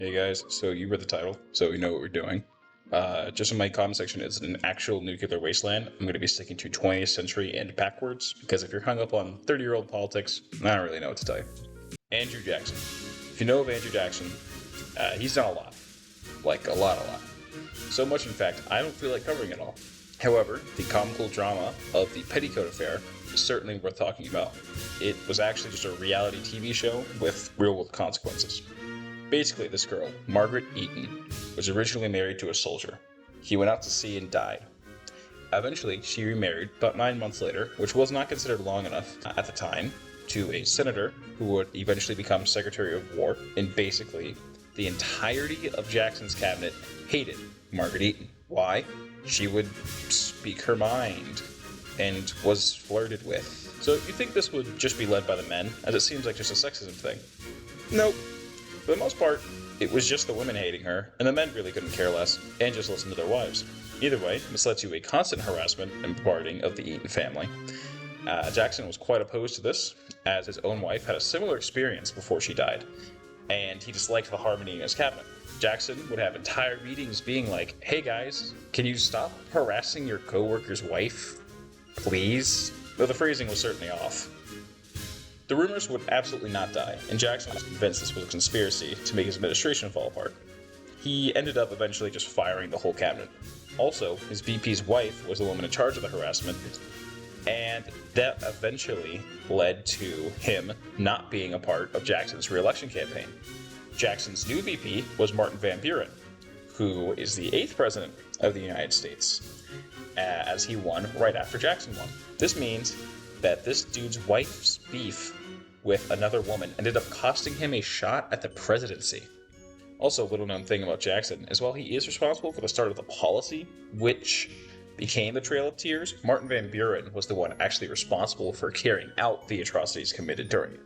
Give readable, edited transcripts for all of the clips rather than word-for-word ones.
Hey guys, so you read the title, so you know what we're doing. Just in my comment section, is an actual nuclear wasteland. I'm going to be sticking to 20th century and backwards, because if you're hung up on 30-year-old politics, I don't really know what to tell you. Andrew Jackson. If you know of Andrew Jackson, he's done a lot. Like, a lot. So much, in fact, I don't feel like covering it all. However, the comical drama of the Petticoat Affair is certainly worth talking about. It was actually just a reality TV show with real-world consequences. Basically, this girl, Margaret Eaton, was originally married to a soldier. He went out to sea and died. Eventually, she remarried about 9 months later, which was not considered long enough at the time, to a senator who would eventually become Secretary of War. And basically, the entirety of Jackson's cabinet hated Margaret Eaton. Why? She would speak her mind and was flirted with. So you think this would just be led by the men, as it seems like just a sexism thing? Nope. For the most part, it was just the women hating her, and the men really couldn't care less, and just listen to their wives. Either way, this led to a constant harassment and bombarding of the Eaton family. Jackson was quite opposed to this, as his own wife had a similar experience before she died, and he disliked the harmony in his cabinet. Jackson would have entire meetings being like, "Hey guys, can you stop harassing your co-worker's wife? Please?" Though the phrasing was certainly off. The rumors would absolutely not die, and Jackson was convinced this was a conspiracy to make his administration fall apart. He ended up eventually just firing the whole cabinet. Also, his VP's wife was the woman in charge of the harassment, and that eventually led to him not being a part of Jackson's re-election campaign. Jackson's new VP was Martin Van Buren, who is the 8th president of the United States, as he won right after Jackson won. This means that this dude's wife's beef with another woman ended up costing him a shot at the presidency. Also, a little known thing about Jackson is while he is responsible for the start of the policy, which became the Trail of Tears, Martin Van Buren was the one actually responsible for carrying out the atrocities committed during it.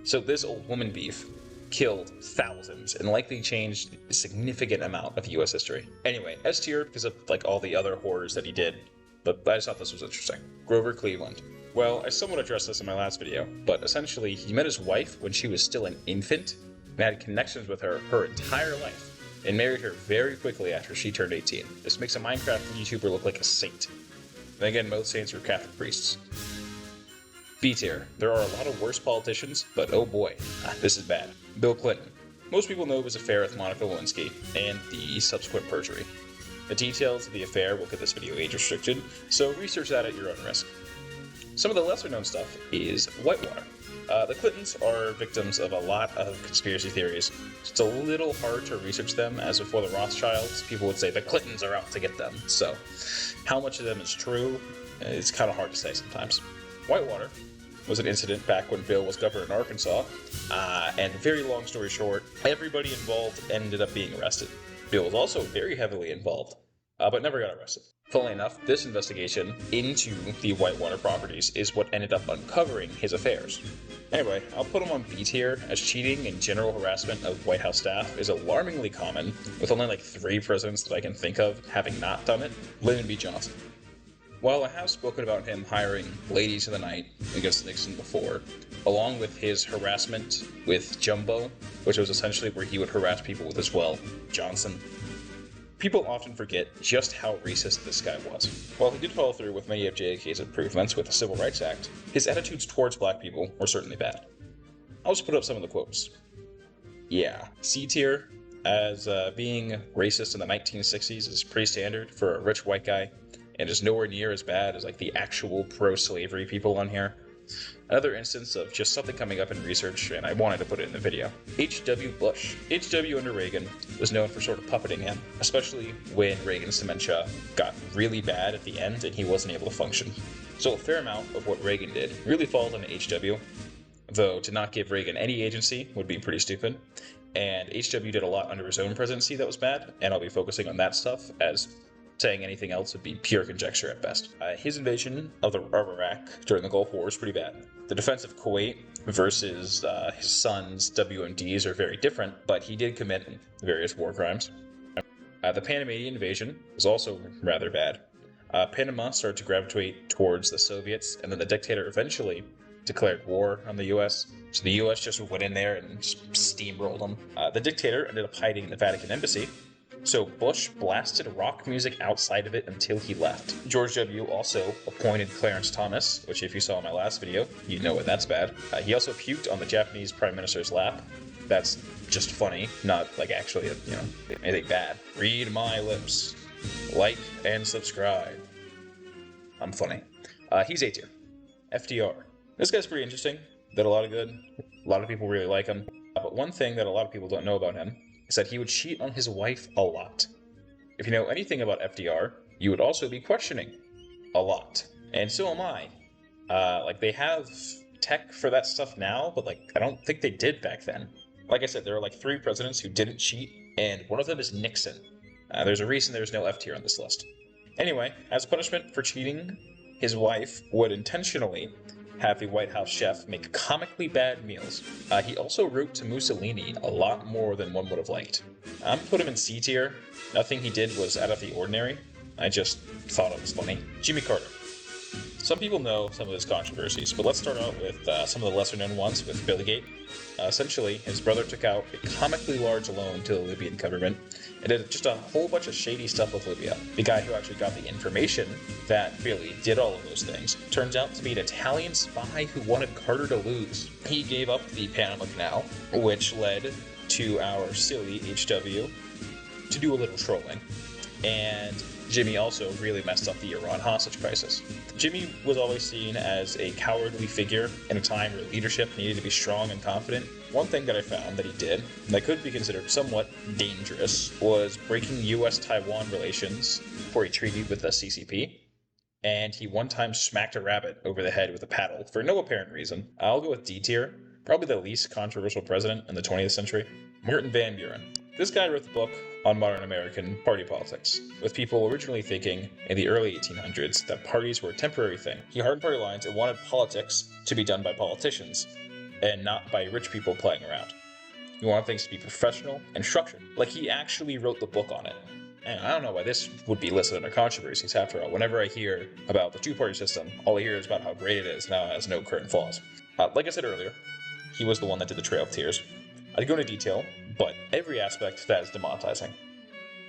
So this old woman beef killed thousands and likely changed a significant amount of US history. Anyway, S tier because of like all the other horrors that he did, but I just thought this was interesting. Grover Cleveland. Well, I somewhat addressed this in my last video, but essentially he met his wife when she was still an infant and had connections with her entire life, and married her very quickly after she turned 18. This makes a Minecraft YouTuber look like a saint. And again, most saints are Catholic priests. B tier. There are a lot of worse politicians, but oh boy, this is bad. Bill Clinton. Most people know of his affair with Monica Lewinsky and the subsequent perjury. The details of the affair will get this video age restricted, so research that at your own risk. Some of the lesser known stuff is Whitewater. The Clintons are victims of a lot of conspiracy theories. It's a little hard to research them, as before the Rothschilds, people would say the Clintons are out to get them. So, how much of them is true, it's kind of hard to say sometimes. Whitewater was an incident back when Bill was governor in Arkansas, and very long story short, everybody involved ended up being arrested. Bill was also very heavily involved, but never got arrested. Funnily enough, this investigation into the Whitewater properties is what ended up uncovering his affairs. Anyway, I'll put him on B tier, as cheating and general harassment of White House staff is alarmingly common, with only like 3 presidents that I can think of having not done it. Lyndon B. Johnson. While I have spoken about him hiring ladies of the night against Nixon before, along with his harassment with Jumbo, which was essentially where he would harass people with as well, Johnson, people often forget just how racist this guy was. While he did follow through with many of JFK's improvements with the Civil Rights Act, his attitudes towards black people were certainly bad. I'll just put up some of the quotes. Yeah, C tier, as being racist in the 1960s is pretty standard for a rich white guy, and is nowhere near as bad as like the actual pro-slavery people on here. Another instance of just something coming up in research, and I wanted to put it in the video. H.W. Bush. H.W. under Reagan was known for sort of puppeting him, especially when Reagan's dementia got really bad at the end and he wasn't able to function. So a fair amount of what Reagan did really falls on H.W., though to not give Reagan any agency would be pretty stupid. And H.W. did a lot under his own presidency that was bad, and I'll be focusing on that stuff, as saying anything else would be pure conjecture at best. His invasion of Iraq during the Gulf War was pretty bad. The defense of Kuwait versus his son's WMDs are very different, but he did commit various war crimes. The Panamanian invasion was also rather bad. Panama started to gravitate towards the Soviets, and then the dictator eventually declared war on the U.S., so the U.S. just went in there and just steamrolled them. The dictator ended up hiding in the Vatican embassy, so Bush blasted rock music outside of it until he left. George W. also appointed Clarence Thomas, which if you saw my last video, you know what that's bad. He also puked on the Japanese Prime Minister's lap. That's just funny, not like actually, anything bad. Read my lips. Like and subscribe. I'm funny. He's A tier. FDR. This guy's pretty interesting. Did a lot of good. A lot of people really like him. But one thing that a lot of people don't know about him is that he would cheat on his wife a lot. If you know anything about FDR, you would also be questioning a lot. And so am I. They have tech for that stuff now, but I don't think they did back then. Like I said, there are 3 presidents who didn't cheat, and one of them is Nixon. There's a reason there's no F tier on this list. Anyway, as punishment for cheating, his wife would intentionally have the White House chef make comically bad meals. He also wrote to Mussolini a lot more than one would have liked. I'm put him in C tier. Nothing he did was out of the ordinary. I just thought it was funny. Jimmy Carter. Some people know some of his controversies, but let's start out with some of the lesser-known ones with Billygate. Essentially, his brother took out a comically large loan to the Libyan government and did just a whole bunch of shady stuff with Libya. The guy who actually got the information that Billy did all of those things turns out to be an Italian spy who wanted Carter to lose. He gave up the Panama Canal, which led to our silly HW to do a little trolling. And Jimmy also really messed up the Iran hostage crisis. Jimmy was always seen as a cowardly figure in a time where leadership needed to be strong and confident. One thing that I found that he did, that could be considered somewhat dangerous, was breaking U.S.-Taiwan relations for a treaty with the CCP. And he one time smacked a rabbit over the head with a paddle for no apparent reason. I'll go with D tier, probably the least controversial president in the 20th century, Martin Van Buren. This guy wrote the book on modern American party politics, with people originally thinking in the early 1800s that parties were a temporary thing. He hardened party lines and wanted politics to be done by politicians, and not by rich people playing around. He wanted things to be professional and structured. He actually wrote the book on it. And I don't know why this would be listed under controversies. After all, whenever I hear about the two-party system, all I hear is about how great it is, now it has no current flaws. Like I said earlier, he was the one that did the Trail of Tears. I'd go into detail, but every aspect that is demonetizing.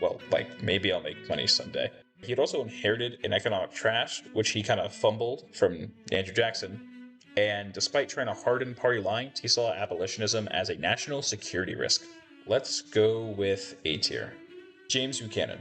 Well, maybe I'll make money someday. He had also inherited an economic trash, which he kind of fumbled from Andrew Jackson, and despite trying to harden party lines, he saw abolitionism as a national security risk. Let's go with A tier. James Buchanan.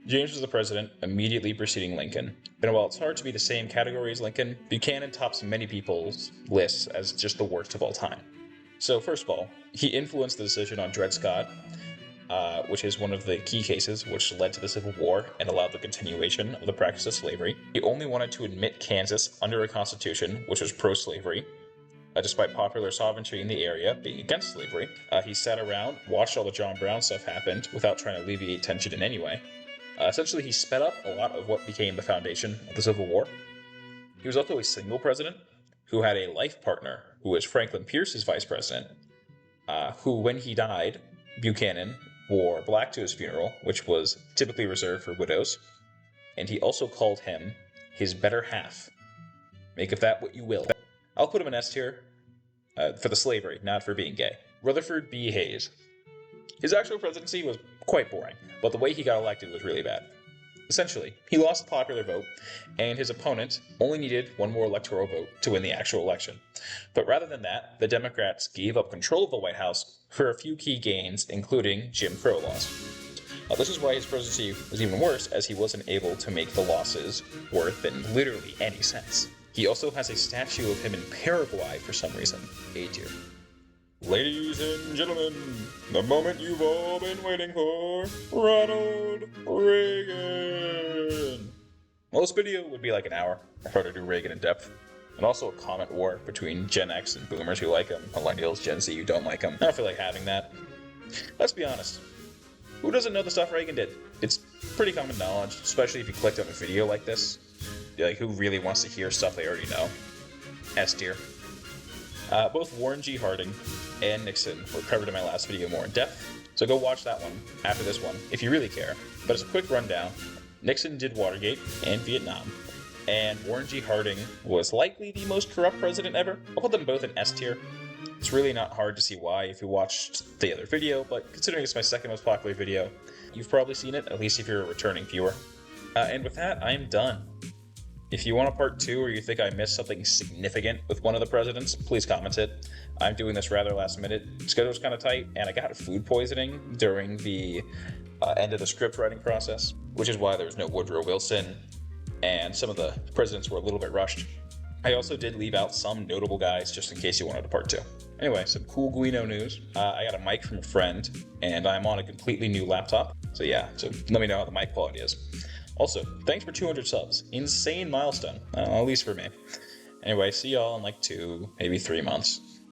James was the president immediately preceding Lincoln, and while it's hard to be the same category as Lincoln, Buchanan tops many people's lists as just the worst of all time. So first of all, he influenced the decision on Dred Scott, which is one of the key cases which led to the Civil War and allowed the continuation of the practice of slavery. He only wanted to admit Kansas under a constitution which was pro-slavery, despite popular sovereignty in the area being against slavery. He sat around, watched all the John Brown stuff happen without trying to alleviate tension in any way. Essentially, he sped up a lot of what became the foundation of the Civil War. He was also a single president who had a life partner, who was Franklin Pierce's vice president, who, when he died, Buchanan wore black to his funeral, which was typically reserved for widows, and he also called him his better half. Make of that what you will. I'll put him in S tier for the slavery, not for being gay. Rutherford B. Hayes. His actual presidency was quite boring, but the way he got elected was really bad. Essentially, he lost the popular vote, and his opponent only needed one more electoral vote to win the actual election. But rather than that, the Democrats gave up control of the White House for a few key gains, including Jim Crow laws. This is why his presidency was even worse, as he wasn't able to make the losses worth in literally any sense. He also has a statue of him in Paraguay for some reason. A tier. Ladies and gentlemen, the moment you've all been waiting for, Ronald Reagan. Well, this video would be like an hour if I were to do Reagan in depth. And also a comment war between Gen X and boomers who like him, millennials, Gen Z who don't like him. I don't feel like having that. Let's be honest. Who doesn't know the stuff Reagan did? It's pretty common knowledge, especially if you clicked on a video like this. Who really wants to hear stuff they already know? S tier. Both Warren G. Harding and Nixon were covered in my last video more in depth, so go watch that one after this one if you really care. But as a quick rundown, Nixon did Watergate and Vietnam. and Warren G. Harding was likely the most corrupt president ever. I'll put them both in S tier. It's really not hard to see why if you watched the other video, but considering it's my second most popular video, you've probably seen it, at least if you're a returning viewer. And with that, I'm done. If you want a part 2 or you think I missed something significant with one of the presidents, please comment it. I'm doing this rather last minute. Schedule's kind of tight, and I got food poisoning during the end of the script writing process, which is why there was no Woodrow Wilson, and some of the presidents were a little bit rushed. I also did leave out some notable guys just in case you wanted a part 2. Anyway, some cool Guino news. I got a mic from a friend, and I'm on a completely new laptop. So yeah, so let me know how the mic quality is. Also, thanks for 200 subs. Insane milestone, at least for me. Anyway, see y'all in like 2, maybe 3 months.